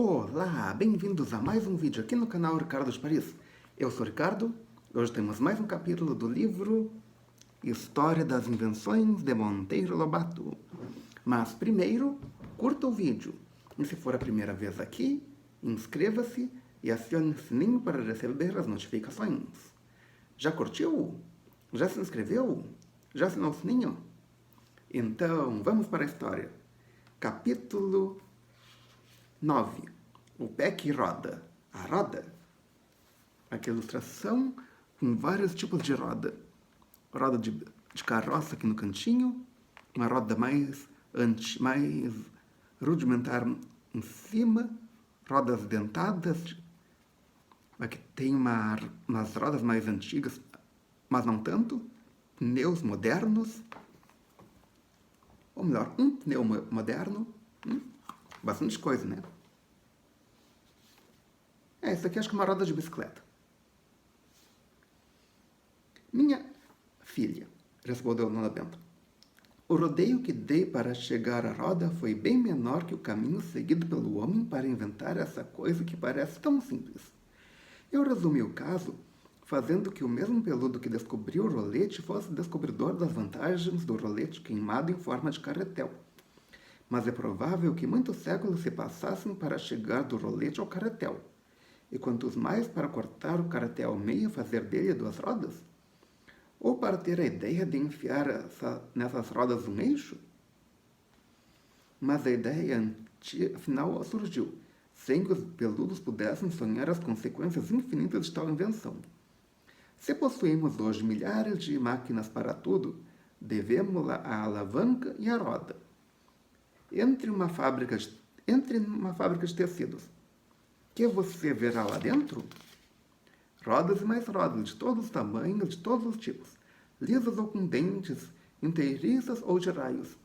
Olá, bem-vindos a mais um vídeo aqui no canal Ricardo de Paris. Eu sou o Ricardo, hoje temos mais um capítulo do livro História das Invenções de Monteiro Lobato. Mas primeiro, curta o vídeo. E se for a primeira vez aqui, inscreva-se e acione o sininho para receber as notificações. Já curtiu? Já se inscreveu? Já assinou o sininho? Então, vamos para a história. Capítulo 9. O pé que roda. A roda. Aqui a ilustração com vários tipos de roda. Roda de carroça aqui no cantinho. Uma roda mais rudimentar em cima. Rodas dentadas. Aqui tem umas rodas mais antigas, mas não tanto. Pneus modernos. Ou melhor, um pneu moderno. Bastante coisa, né? Isso aqui acho que é uma roda de bicicleta. Minha filha, respondeu Dona Benta, o rodeio que dei para chegar à roda foi bem menor que o caminho seguido pelo homem para inventar essa coisa que parece tão simples. Eu resumi o caso fazendo que o mesmo peludo que descobriu o rolete fosse descobridor das vantagens do rolete queimado em forma de carretel. Mas é provável que muitos séculos se passassem para chegar do rolete ao carretel. E quantos mais para cortar o carretel ao meio e fazer dele duas rodas? Ou para ter a ideia de enfiar nessas rodas um eixo? Mas a ideia afinal surgiu, sem que os peludos pudessem sonhar as consequências infinitas de tal invenção. Se possuímos hoje milhares de máquinas para tudo, devemos-la à alavanca e à roda. Entre uma fábrica de tecidos, que você verá lá dentro? Rodas e mais rodas, de todos os tamanhos, de todos os tipos, lisas ou com dentes, inteiriças ou de raios.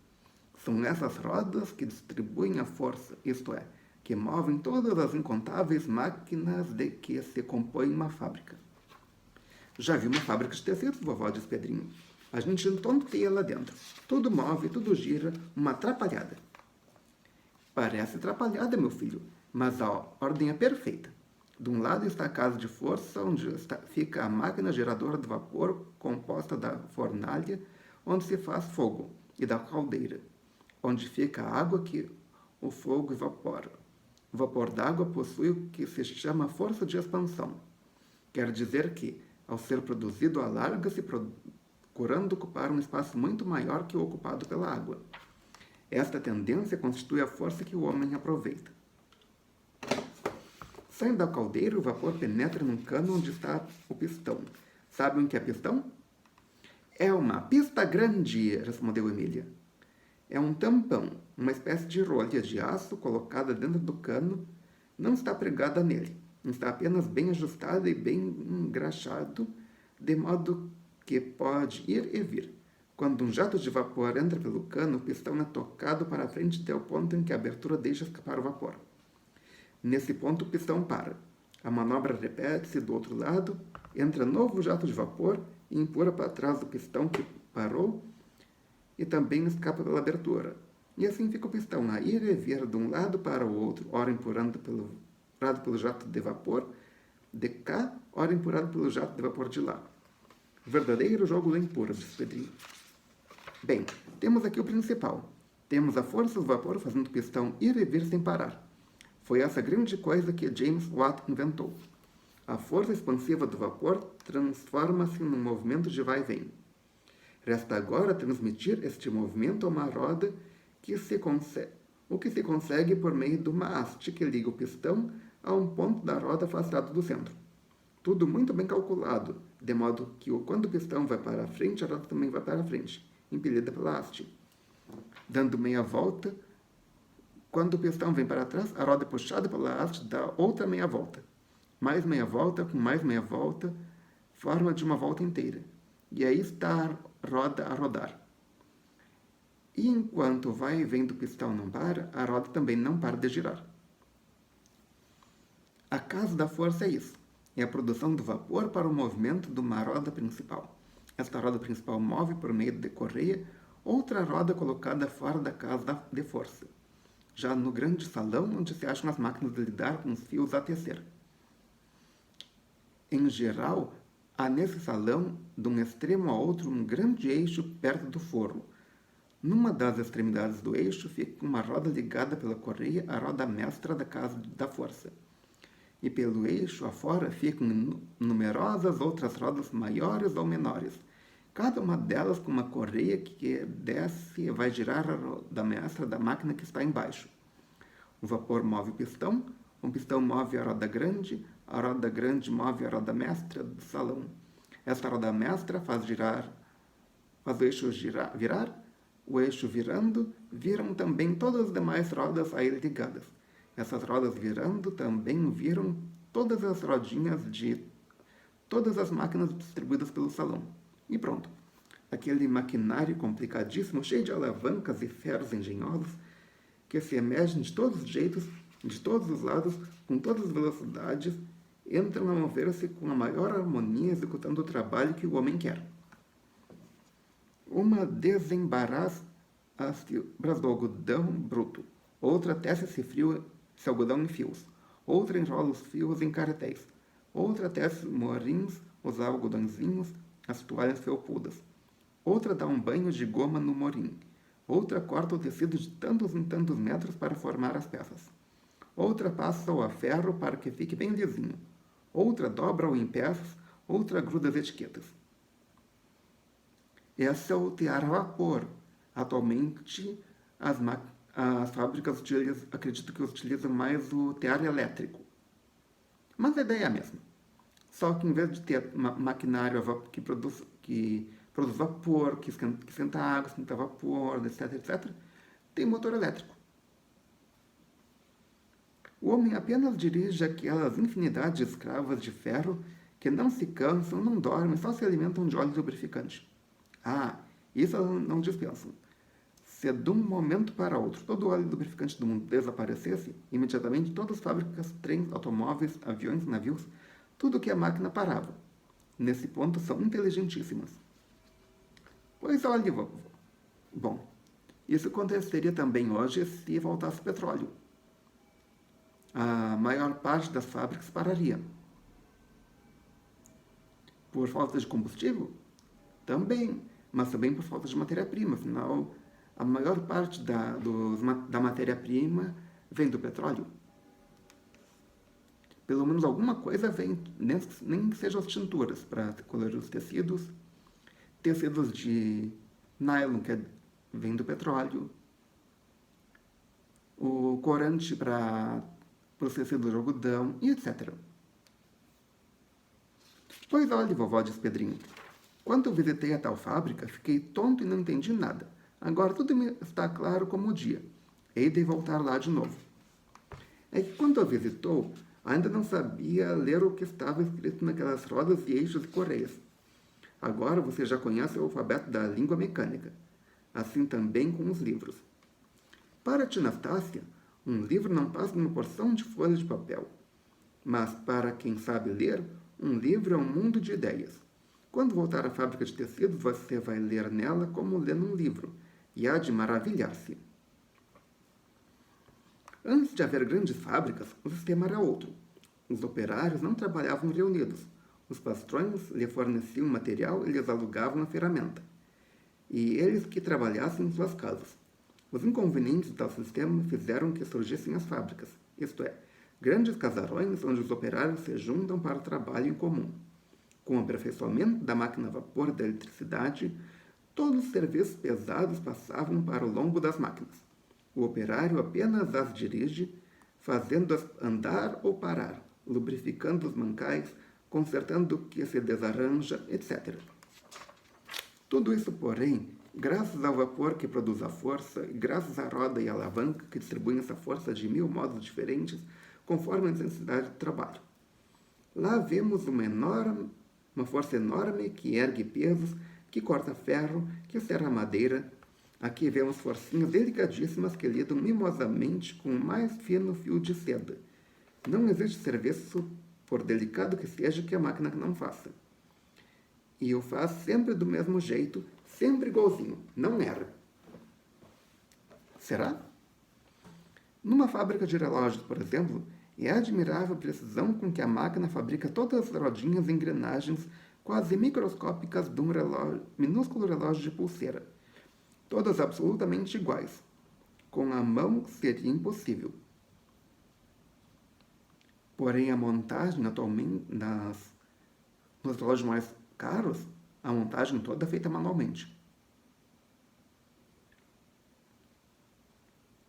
São essas rodas que distribuem a força, isto é, que movem todas as incontáveis máquinas de que se compõe uma fábrica. Já vi uma fábrica de tecidos, vovó, diz Pedrinho. A gente tonteia lá dentro. Tudo move, tudo gira, uma atrapalhada. Parece atrapalhada, meu filho, mas a ordem é perfeita. De um lado está a casa de força, onde fica a máquina geradora de vapor, composta da fornalha, onde se faz fogo, e da caldeira, onde fica a água que o fogo evapora. O vapor d'água possui o que se chama força de expansão. Quer dizer que, ao ser produzido, alarga-se procurando ocupar um espaço muito maior que o ocupado pela água. Esta tendência constitui a força que o homem aproveita. Saindo da caldeira, o vapor penetra num cano onde está o pistão. Sabe o que é pistão? É uma pista grande, respondeu Emília. É um tampão, uma espécie de rolha de aço colocada dentro do cano. Não está pregada nele. Está apenas bem ajustado e bem engraxado, de modo que pode ir e vir. Quando um jato de vapor entra pelo cano, o pistão é tocado para a frente até o ponto em que a abertura deixa escapar o vapor. Nesse ponto, o pistão para. A manobra repete-se do outro lado, entra novo jato de vapor e empurra para trás o pistão que parou e também escapa pela abertura. E assim fica o pistão a ir e vir de um lado para o outro, ora empurrado pelo jato de vapor de cá, ora empurrado pelo jato de vapor de lá. Verdadeiro jogo de empurras, disse Pedrinho. Bem, temos aqui o principal. Temos a força do vapor fazendo o pistão ir e vir sem parar. Foi essa grande coisa que James Watt inventou. A força expansiva do vapor transforma-se num movimento de vai e vem. Resta agora transmitir este movimento a uma roda o que se consegue por meio de uma haste que liga o pistão a um ponto da roda afastado do centro. Tudo muito bem calculado, de modo que quando o pistão vai para a frente, a roda também vai para a frente, impelida pela haste. Dando meia volta, quando o pistão vem para trás, a roda é puxada pela haste dá outra meia volta. Mais meia volta, com mais meia volta, forma de uma volta inteira. E aí está a roda a rodar. E enquanto vai e vem do pistão não para, a roda também não para de girar. A causa da força é isso. É a produção do vapor para o movimento de uma roda principal. Esta roda principal move por meio de correia outra roda colocada fora da casa de força. já no grande salão onde se acham as máquinas de lidar com os fios a tecer. Em geral, há nesse salão, de um extremo a outro, um grande eixo perto do forro. Numa das extremidades do eixo fica uma roda ligada pela correia à roda mestra da casa da força. E pelo eixo afora ficam numerosas outras rodas maiores ou menores, cada uma delas com uma correia que desce e vai girar a roda mestra da máquina que está embaixo. O vapor move o pistão move a roda grande move a roda mestra do salão. Esta roda mestra faz o eixo virar, o eixo virando, viram também todas as demais rodas a ele ligadas. Essas rodas virando também viram todas as rodinhas de todas as máquinas distribuídas pelo salão. E pronto. Aquele maquinário complicadíssimo, cheio de alavancas e ferros engenhosos, que se emergem de todos os jeitos, de todos os lados, com todas as velocidades, entram a mover-se com a maior harmonia, executando o trabalho que o homem quer. Uma desembaraça as fibras do algodão bruto, outra tece esse algodão em fios, outra enrola os fios em carretéis, outra tece morins, os algodõezinhos, as toalhas felpudas, outra dá um banho de goma no morim, outra corta o tecido de tantos em tantos metros para formar as peças, outra passa-o a ferro para que fique bem lisinho, outra dobra-o em peças, outra gruda as etiquetas. Esse é o tear a vapor. Atualmente, as fábricas acredito que utilizam mais o tear elétrico. Mas a ideia é a mesma. Só que em vez de ter maquinário que produz vapor, que esquenta água, esquenta vapor, etc., tem motor elétrico. O homem apenas dirige aquelas infinidades de escravas de ferro que não se cansam, não dormem, só se alimentam de óleo lubrificante. Ah, isso elas não dispensam. Se de um momento para outro todo o óleo lubrificante do mundo desaparecesse, imediatamente todas as fábricas, trens, automóveis, aviões, navios, tudo que a máquina parava. Nesse ponto são inteligentíssimas. Pois olhe, bom, isso aconteceria também hoje se faltasse petróleo. A maior parte das fábricas pararia. Por falta de combustível? Também, mas também por falta de matéria-prima. Afinal, a maior parte da matéria-prima vem do petróleo. Pelo menos alguma coisa vem, nem que sejam as tinturas para colorir os tecidos, tecidos de nylon, que vem do petróleo, o corante para os tecidos de algodão e etc. Pois olha, vovó, diz Pedrinho, quando eu visitei a tal fábrica, fiquei tonto e não entendi nada. Agora tudo me está claro como o dia. Hei de voltar lá de novo. É que quando eu visitou, ainda não sabia ler o que estava escrito naquelas rodas e eixos e correias. Agora você já conhece o alfabeto da língua mecânica. Assim também com os livros. Para tia Anastácia, um livro não passa de uma porção de folhas de papel. Mas para quem sabe ler, um livro é um mundo de ideias. Quando voltar à fábrica de tecidos, você vai ler nela como lê num livro, e há de maravilhar-se. Antes de haver grandes fábricas, o sistema era outro. Os operários não trabalhavam reunidos. Os patrões lhe forneciam material e lhes alugavam a ferramenta. E eles que trabalhassem em suas casas. Os inconvenientes do tal sistema fizeram que surgissem as fábricas, isto é, grandes casarões onde os operários se juntam para o trabalho em comum. Com o aperfeiçoamento da máquina a vapor e da eletricidade, todos os serviços pesados passavam para o lombo das máquinas. O operário apenas as dirige, fazendo-as andar ou parar, lubrificando os mancais, consertando o que se desarranja, etc. Tudo isso, porém, graças ao vapor que produz a força, e graças à roda e à alavanca que distribuem essa força de 1000 modos diferentes, conforme a necessidade do trabalho. Lá vemos uma força enorme que ergue pesos, que corta ferro, que serra madeira. Aqui vemos forcinhas delicadíssimas que lidam mimosamente com o mais fino fio de seda. Não existe serviço, por delicado que seja, que a máquina não faça. E o faz sempre do mesmo jeito, sempre igualzinho, não erra. Será? Numa fábrica de relógios, por exemplo, é admirável a precisão com que a máquina fabrica todas as rodinhas e engrenagens quase microscópicas de um minúsculo relógio de pulseira, todas absolutamente iguais. Com a mão seria impossível. Porém, a montagem atualmente nos relógios mais caros, a montagem toda é feita manualmente.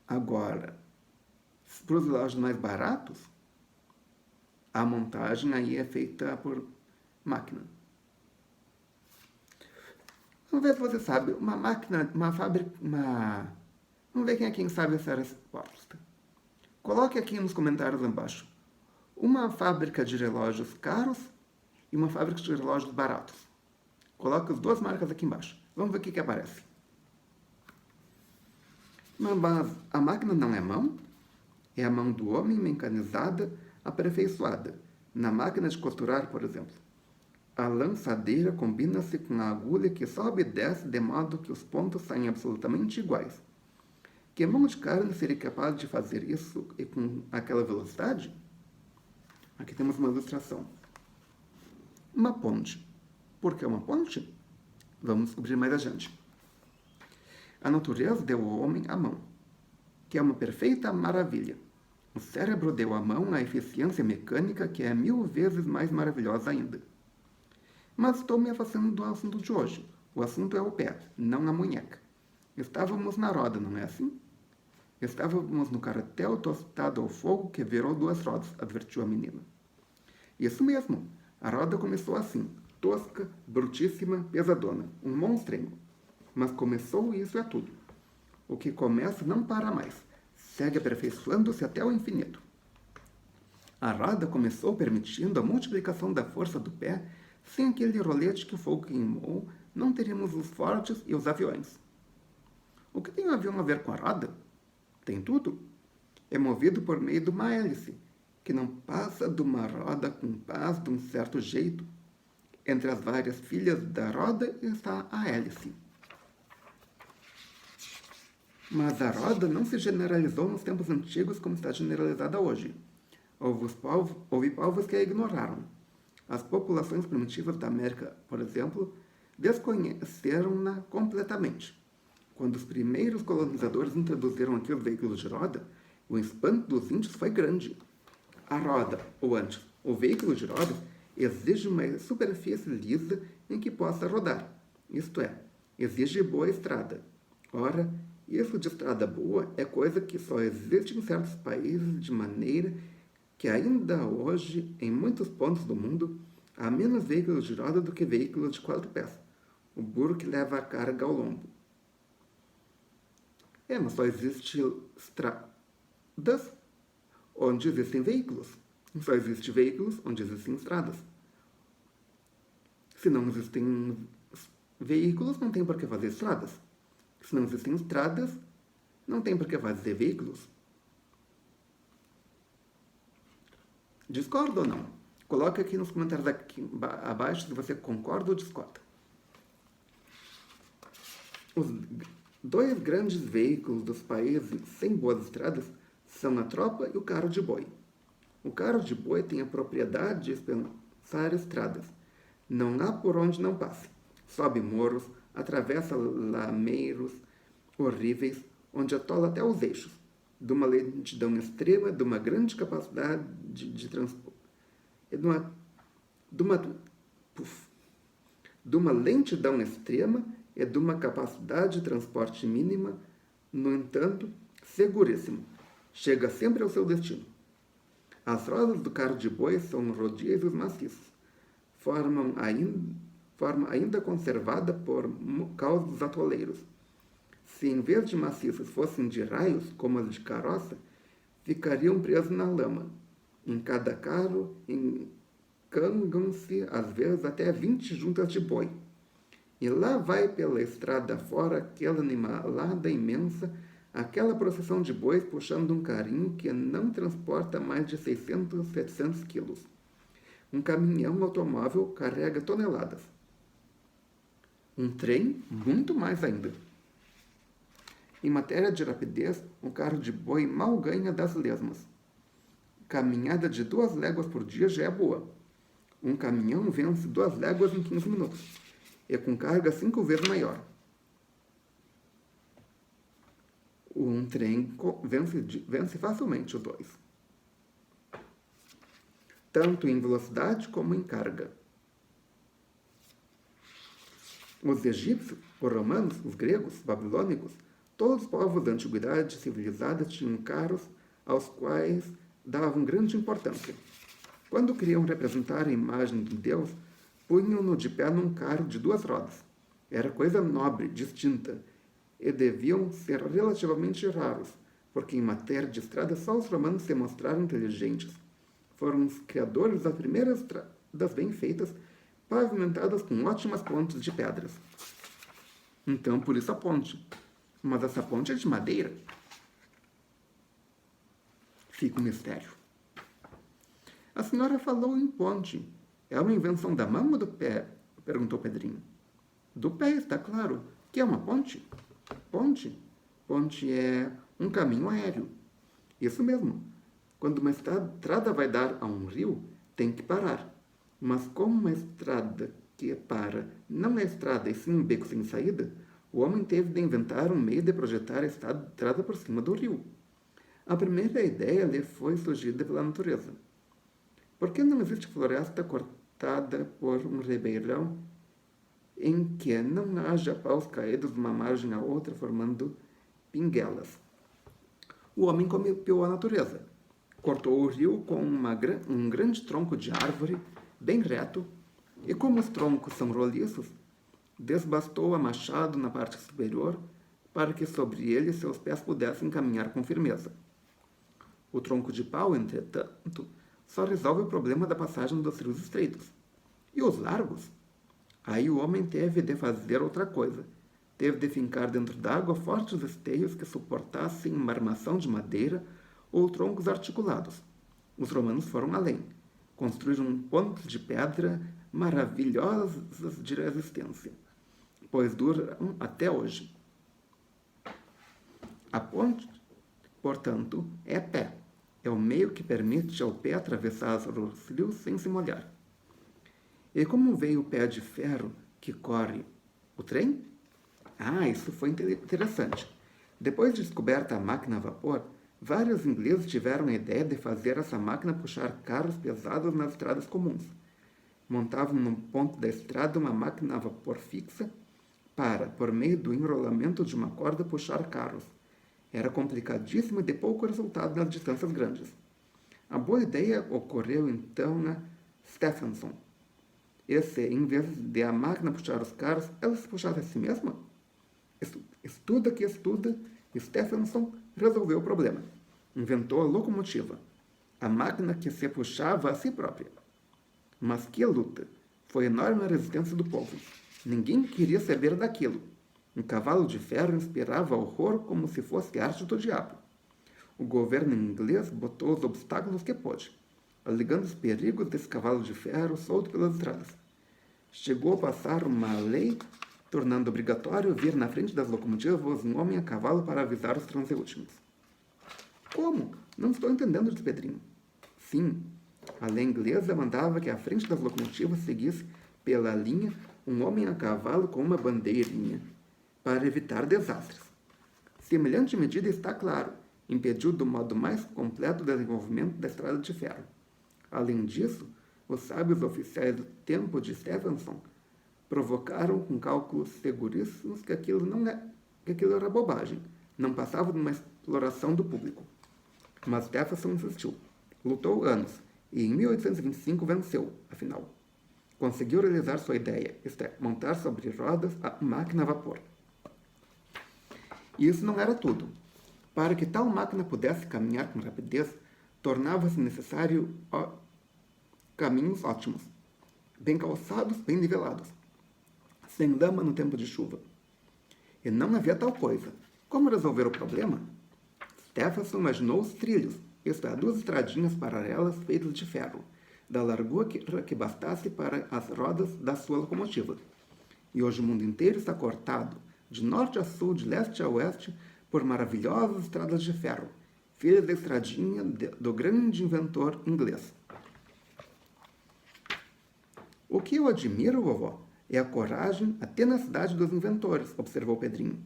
Agora, para os relógios mais baratos, a montagem aí é feita por máquina. Vamos ver se você sabe. Uma máquina, uma fábrica, Vamos ver quem sabe essa resposta. Coloque aqui nos comentários embaixo. Uma fábrica de relógios caros e uma fábrica de relógios baratos. Coloque as duas marcas aqui embaixo. Vamos ver o que aparece. Mas a máquina não é mão? É a mão do homem mecanizada, aperfeiçoada. Na máquina de costurar, por exemplo. A lançadeira combina-se com a agulha que sobe e desce de modo que os pontos saem absolutamente iguais. Que mão de carne seria capaz de fazer isso e com aquela velocidade? Aqui temos uma ilustração. Uma ponte. Por que uma ponte? Vamos descobrir mais adiante. A natureza deu ao homem a mão, que é uma perfeita maravilha. O cérebro deu à mão a eficiência mecânica, que é 1000 vezes mais maravilhosa ainda. Mas estou me afastando do assunto de hoje. O assunto é o pé, não a munheca. Estávamos na roda, não é assim? Estávamos no carretel tostado ao fogo que virou 2 rodas, advertiu a menina. Isso mesmo. A roda começou assim, tosca, brutíssima, pesadona, um monstrengo. Mas começou e isso é tudo. O que começa não para mais. Segue aperfeiçoando-se até o infinito. A roda começou permitindo a multiplicação da força do pé. Sem aquele rolete que o fogo queimou, não teríamos os fortes e os aviões. O que tem o avião a ver com a roda? Tem tudo. É movido por meio de uma hélice, que não passa de uma roda com pás de um certo jeito. Entre as várias filhas da roda está a hélice. Mas a roda não se generalizou nos tempos antigos como está generalizada hoje. Houve povos que a ignoraram. As populações primitivas da América, por exemplo, desconheceram-na completamente. Quando os primeiros colonizadores introduziram aqui os veículos de roda, o espanto dos índios foi grande. A roda, ou antes, o veículo de roda, exige uma superfície lisa em que possa rodar. Isto é, exige boa estrada. Ora, isso de estrada boa é coisa que só existe em certos países, de maneira que ainda hoje, em muitos pontos do mundo, há menos veículos de roda do que veículos de 4 pés. O burro que leva a carga ao lombo. Mas só existem estradas onde existem veículos. Só existem veículos onde existem estradas. Se não existem veículos, não tem por que fazer estradas. Se não existem estradas, não tem por que fazer veículos. Discorda ou não? Coloque aqui nos comentários aqui abaixo se você concorda ou discorda. Os 2 grandes veículos dos países sem boas estradas são a tropa e o carro de boi. O carro de boi tem a propriedade de dispensar estradas. Não há por onde não passe. Sobe morros, atravessa lameiros horríveis, onde atola até os eixos. De uma lentidão extrema, de uma grande capacidade de transporte. De uma lentidão extrema e de uma capacidade de transporte mínima, no entanto, seguríssimo. Chega sempre ao seu destino. As rodas do carro de boi são rodízios maciços. Forma ainda conservada por causa dos atoleiros. Se em vez de maciços fossem de raios, como as de carroça, ficariam presos na lama. Em cada carro encangam-se, às vezes, até 20 juntas de boi. E lá vai pela estrada fora aquela animalada imensa, aquela procissão de bois puxando um carrinho que não transporta mais de 600, 700 quilos. Um caminhão automóvel carrega toneladas. Um trem, muito mais ainda. Em matéria de rapidez, um carro de boi mal ganha das lesmas. Caminhada de 2 léguas por dia já é boa. Um caminhão vence 2 léguas em 15 minutos, e com carga 5 vezes maior. Um trem vence facilmente os 2, tanto em velocidade como em carga. Os egípcios, os romanos, os gregos, os babilônicos, todos os povos da antiguidade civilizada tinham carros aos quais davam grande importância. Quando queriam representar a imagem de Deus, punham-no de pé num carro de 2 rodas. Era coisa nobre, distinta, e deviam ser relativamente raros, porque em matéria de estrada só os romanos se mostraram inteligentes. Foram os criadores das primeiras estradas bem feitas, pavimentadas com ótimas pontes de pedras. Então, por isso a ponte. Mas essa ponte é de madeira. Fica um mistério. A senhora falou em ponte. É uma invenção da mão ou do pé? Perguntou Pedrinho. Do pé, está claro. Que é uma ponte? Ponte? Ponte é um caminho aéreo. Isso mesmo. Quando uma estrada vai dar a um rio, tem que parar. Mas como uma estrada que para não é estrada e sim um beco sem saída, o homem teve de inventar um meio de projetar a estrada por cima do rio. A primeira ideia lhe foi surgida pela natureza. Por que não existe floresta cortada por um ribeirão em que não haja paus caídos de uma margem a outra formando pinguelas? O homem copiou a natureza. Cortou o rio com um grande tronco de árvore, bem reto, e como os troncos são roliços, desbastou a machado na parte superior para que sobre ele seus pés pudessem caminhar com firmeza. O tronco de pau, entretanto, só resolve o problema da passagem dos rios estreitos. E os largos? Aí o homem teve de fazer outra coisa. Teve de fincar dentro d'água fortes esteios que suportassem uma armação de madeira ou troncos articulados. Os romanos foram além. Construíram pontes de pedra maravilhosas de resistência, pois duram até hoje. A ponte, portanto, é pé. É o meio que permite ao pé atravessar os rios sem se molhar. E como veio o pé de ferro que corre o trem? Isso foi interessante. Depois de descoberta a máquina a vapor, vários ingleses tiveram a ideia de fazer essa máquina puxar carros pesados nas estradas comuns. Montavam no ponto da estrada uma máquina a vapor fixa para, por meio do enrolamento de uma corda, puxar carros. Era complicadíssimo e de pouco resultado nas distâncias grandes. A boa ideia ocorreu então a Stephenson. Esse, em vez de a máquina puxar os carros, ela se puxasse a si mesma? Estuda que estuda, Stephenson resolveu o problema. Inventou a locomotiva, a máquina que se puxava a si própria. Mas que luta! Foi enorme a resistência do povo. Ninguém queria saber daquilo. Um cavalo de ferro inspirava horror como se fosse arte do diabo. O governo inglês botou os obstáculos que pôde, alegando os perigos desse cavalo de ferro solto pelas estradas. Chegou a passar uma lei tornando obrigatório vir na frente das locomotivas um homem a cavalo para avisar os transeúntes. Como? Não estou entendendo, disse Pedrinho. Sim, a lei inglesa mandava que à frente das locomotivas seguisse pela linha um homem a cavalo com uma bandeirinha, para evitar desastres. Semelhante medida, está claro, impediu do modo mais completo o desenvolvimento da estrada de ferro. Além disso, os sábios oficiais do tempo de Stephenson provocaram com cálculos seguríssimos que aquilo era bobagem, não passava de uma exploração do público. Mas Stephenson insistiu, lutou anos e em 1825 venceu, afinal. Conseguiu realizar sua ideia, isto é, montar sobre rodas a máquina a vapor. E isso não era tudo. Para que tal máquina pudesse caminhar com rapidez, tornava-se necessário caminhos ótimos, bem calçados, bem nivelados, sem lama no tempo de chuva. E não havia tal coisa. Como resolver o problema? Stephenson imaginou os trilhos, isto é, 2 estradinhas paralelas feitas de ferro, da largura que bastasse para as rodas da sua locomotiva. E hoje o mundo inteiro está cortado, de norte a sul, de leste a oeste, por maravilhosas estradas de ferro, filhas da estradinha do grande inventor inglês. O que eu admiro, vovó, é a coragem, a tenacidade dos inventores, observou Pedrinho.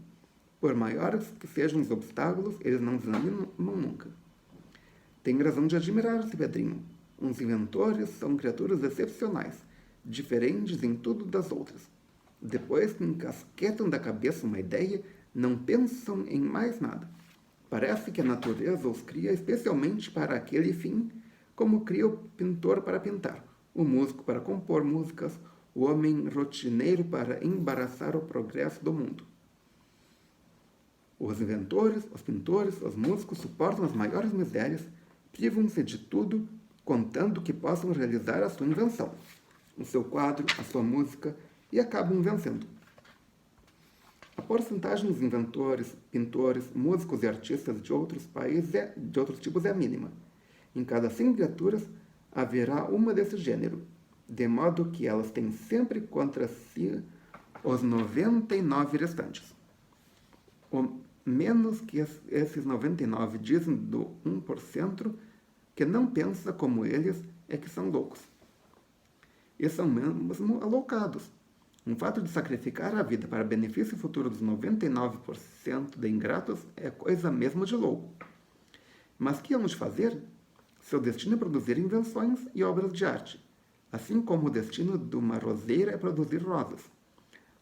Por maiores que sejam os obstáculos, eles não desanimam nunca. Tem razão de admirar-se, Pedrinho. Os inventores são criaturas excepcionais, diferentes em tudo das outras. Depois que encasquetam da cabeça uma ideia, não pensam em mais nada. Parece que a natureza os cria especialmente para aquele fim, como cria o pintor para pintar, o músico para compor músicas, o homem rotineiro para embaraçar o progresso do mundo. Os inventores, os pintores, os músicos suportam as maiores misérias, privam-se de tudo, contando que possam realizar a sua invenção, o seu quadro, a sua música, e acabam vencendo. A porcentagem dos inventores, pintores, músicos e artistas de outros países, de outros tipos, é mínima. Em cada 100 criaturas haverá uma desse gênero, de modo que elas têm sempre contra si os 99 restantes. O menos que esses 99 dizem do 1% que não pensa como eles é que são loucos. E são mesmo aloucados. O fato de sacrificar a vida para benefício futuro dos 99% de ingratos é coisa mesmo de louco. Mas que hão de fazer? Seu destino é produzir invenções e obras de arte, assim como o destino de uma roseira é produzir rosas.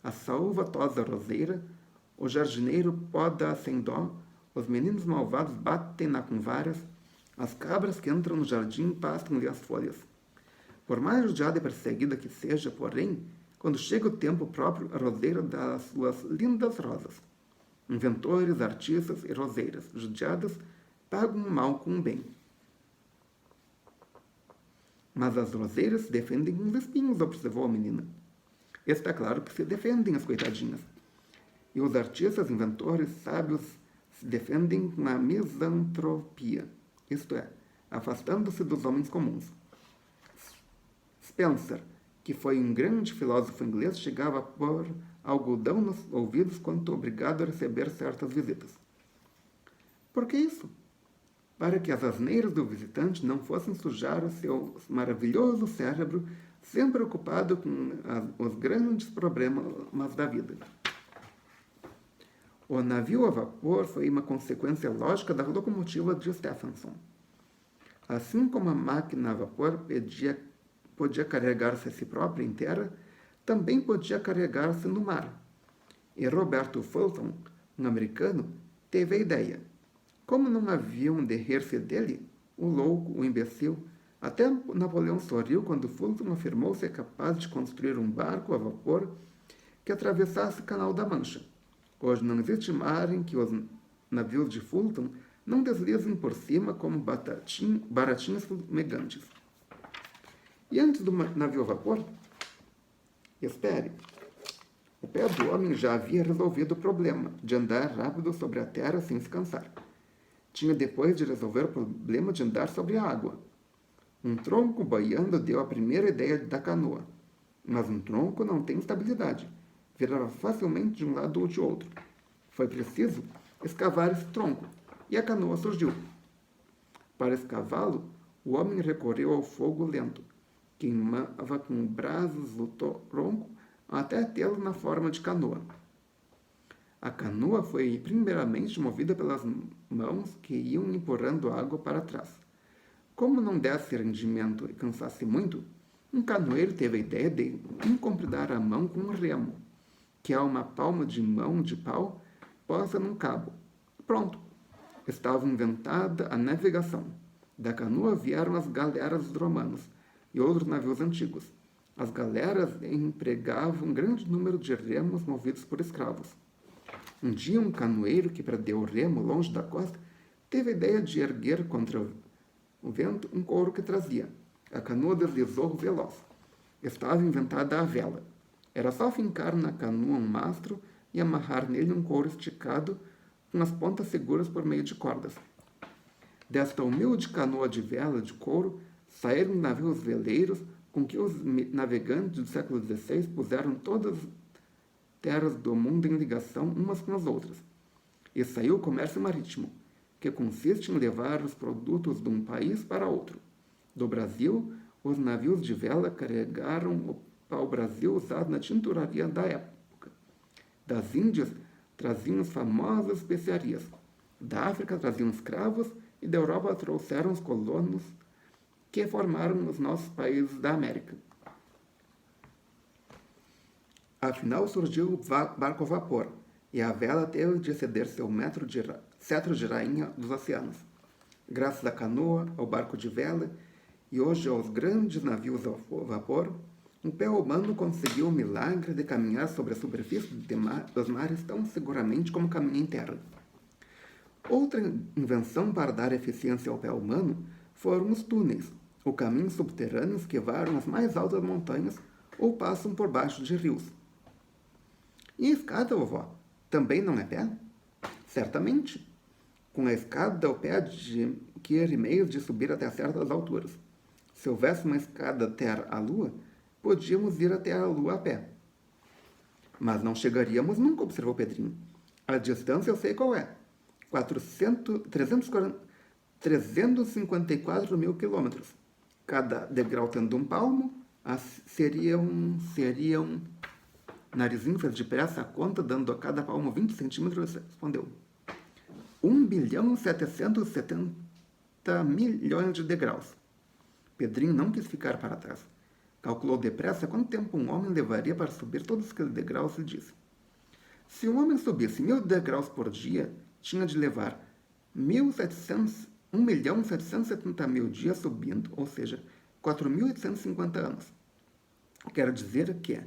A salvatosa roseira, o jardineiro poda sem dó, os meninos malvados batem-na com varas, as cabras que entram no jardim pastam-lhe as folhas. Por mais judiada e perseguida que seja, porém, quando chega o tempo próprio, a roseira dá as suas lindas rosas. Inventores, artistas e roseiras, judiadas, pagam o mal com o bem. Mas as roseiras se defendem com os espinhos, observou a menina. Está claro que se defendem as coitadinhas. E os artistas, inventores, sábios, se defendem com a misantropia, isto é, afastando-se dos homens comuns. Spencer, que foi um grande filósofo inglês, chegava a pôr algodão nos ouvidos quando obrigado a receber certas visitas. Por que isso? Para que as asneiras do visitante não fossem sujar o seu maravilhoso cérebro, sempre ocupado com os grandes problemas da vida. O navio a vapor foi uma consequência lógica da locomotiva de Stephenson. Assim como a máquina a vapor podia carregar-se a si própria em terra, também podia carregar-se no mar. E Roberto Fulton, um americano, teve a ideia. Como não haviam de rir-se dele, o louco, o imbecil, até Napoleão sorriu quando Fulton afirmou ser capaz de construir um barco a vapor que atravessasse o Canal da Mancha. Hoje não existe mar em que os navios de Fulton não deslizem por cima como baratinhas fumegantes. E antes do navio a vapor? Espere. O pé do homem já havia resolvido o problema de andar rápido sobre a terra sem se cansar. Tinha depois de resolver o problema de andar sobre a água. Um tronco boiando deu a primeira ideia da canoa. Mas um tronco não tem estabilidade. Virava facilmente de um lado ou de outro. Foi preciso escavar esse tronco, e a canoa surgiu. Para escavá-lo, o homem recorreu ao fogo lento. Queimava com brasas o tronco até tê-lo na forma de canoa. A canoa foi primeiramente movida pelas mãos que iam empurrando a água para trás. Como não desse rendimento e cansasse muito, um canoeiro teve a ideia de incompridar a mão com um remo, que é uma palma de mão de pau posta num cabo. Pronto! Estava inventada a navegação. Da canoa vieram as galeras dos romanos e outros navios antigos. As galeras empregavam um grande número de remos movidos por escravos. Um dia, um canoeiro que perdeu o remo longe da costa teve a ideia de erguer contra o vento um couro que trazia. A canoa deslizou veloz. Estava inventada a vela. Era só fincar na canoa um mastro e amarrar nele um couro esticado com as pontas seguras por meio de cordas. Desta humilde canoa de vela de couro saíram navios veleiros com que os navegantes do século XVI puseram todas as terras do mundo em ligação umas com as outras. e saiu o comércio marítimo, que consiste em levar os produtos de um país para outro. Do Brasil, os navios de vela carregaram o pau-brasil usado na tinturaria da época. Das Índias, traziam as famosas especiarias. Da África, traziam escravos e da Europa trouxeram os colonos que formaram os nossos países da América. Afinal, surgiu o barco a vapor, e a vela teve de ceder seu cetro de rainha dos oceanos. Graças à canoa, ao barco de vela e hoje aos grandes navios a vapor, o pé humano conseguiu o milagre de caminhar sobre a superfície dos mares tão seguramente como caminha em terra. Outra invenção para dar eficiência ao pé humano foram os túneis, ou caminhos subterrâneos que varam as mais altas montanhas ou passam por baixo de rios. E a escada, vovó, também não é pé? Certamente. Com a escada, o pé de quilômetro de subir até certas alturas. Se houvesse uma escada até a lua, podíamos ir até a lua a pé. Mas não chegaríamos nunca, observou Pedrinho. A distância eu sei qual é. 354 mil quilômetros. Cada degrau tendo um palmo, seriam... Narizinho fez depressa a conta, dando a cada palmo 20 centímetros, respondeu. 1.770 milhões de degraus. Pedrinho não quis ficar para trás. Calculou depressa quanto tempo um homem levaria para subir todos aqueles degraus e disse. Se um homem subisse 1.000 degraus por dia, tinha de levar 1.770.000 dias subindo, ou seja, 4.850 anos. Quero dizer que,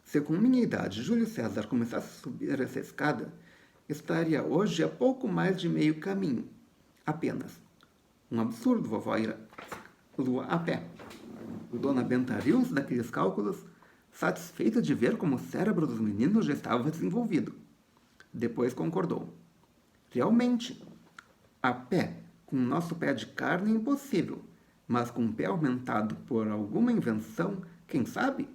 se com minha idade Júlio César começasse a subir essa escada, estaria hoje a pouco mais de meio caminho. Apenas. Um absurdo, vovó, ir à lua a pé. Dona Benta riu-se daqueles cálculos, satisfeita de ver como o cérebro dos meninos já estava desenvolvido. Depois concordou. Realmente, a pé, com o nosso pé de carne é impossível, mas com um pé aumentado por alguma invenção, quem sabe?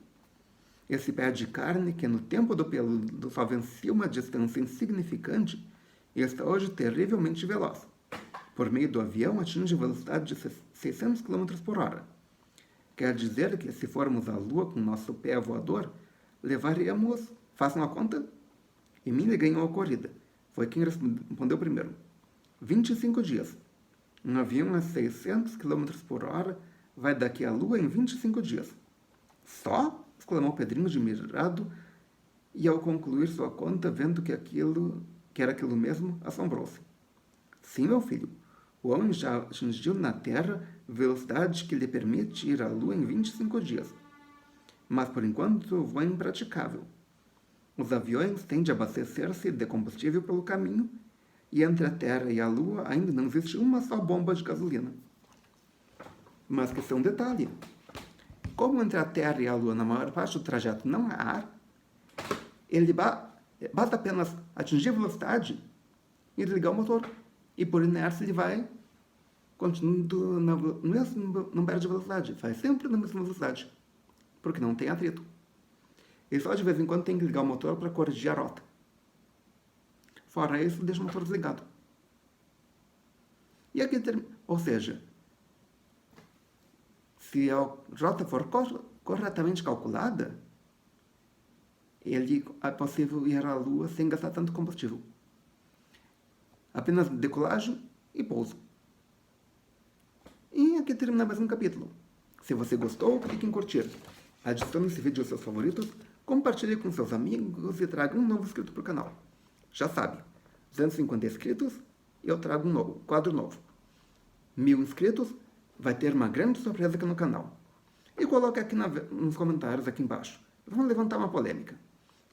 Esse pé de carne, que no tempo do peludo só vencia uma distância insignificante, está hoje terrivelmente veloz. Por meio do avião, atinge velocidade de 600 km por hora. Quer dizer que, se formos à Lua com nosso pé voador, levaríamos, façam a conta? Emília ganhou a corrida. Foi quem respondeu primeiro. 25 dias. Um avião a 600 km por hora vai daqui à Lua em 25 dias. Só? Exclamou Pedrinho admirado, e ao concluir sua conta, vendo que era aquilo mesmo, assombrou-se. Sim, meu filho, o homem já atingiu na Terra velocidade que lhe permite ir à Lua em 25 dias. Mas, por enquanto, o voo é impraticável. Os aviões têm de abastecer-se de combustível pelo caminho, e entre a Terra e a Lua ainda não existe uma só bomba de gasolina. Mas que é um detalhe. Como entre a Terra e a Lua, na maior parte do trajeto, não há ar, ele basta apenas atingir a velocidade e desligar o motor. E por inércia ele vai continuando no mesmo número de velocidade. Vai sempre na mesma velocidade. Porque não tem atrito. E só de vez em quando tem que ligar o motor para corrigir a rota. Fora isso, deixa o motor desligado. E aqui, ou seja, se a rota for corretamente calculada, é possível ir à Lua sem gastar tanto combustível. Apenas decolagem e pouso. E aqui termina mais um capítulo. Se você gostou, clique em curtir. Adicione esse vídeo aos seus favoritos, compartilhe com seus amigos e traga um novo inscrito para o canal. Já sabe, 250 inscritos e eu trago um quadro novo. 1000 inscritos, vai ter uma grande surpresa aqui no canal. E coloque aqui nos comentários aqui embaixo. Vamos levantar uma polêmica.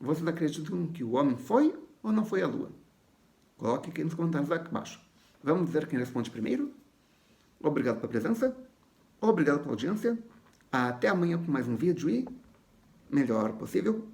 Vocês acreditam que o homem foi ou não foi à Lua? Coloque aqui nos comentários aqui embaixo. Vamos ver quem responde primeiro. Obrigado pela presença. Obrigado pela audiência. Até amanhã com mais um vídeo e melhor possível.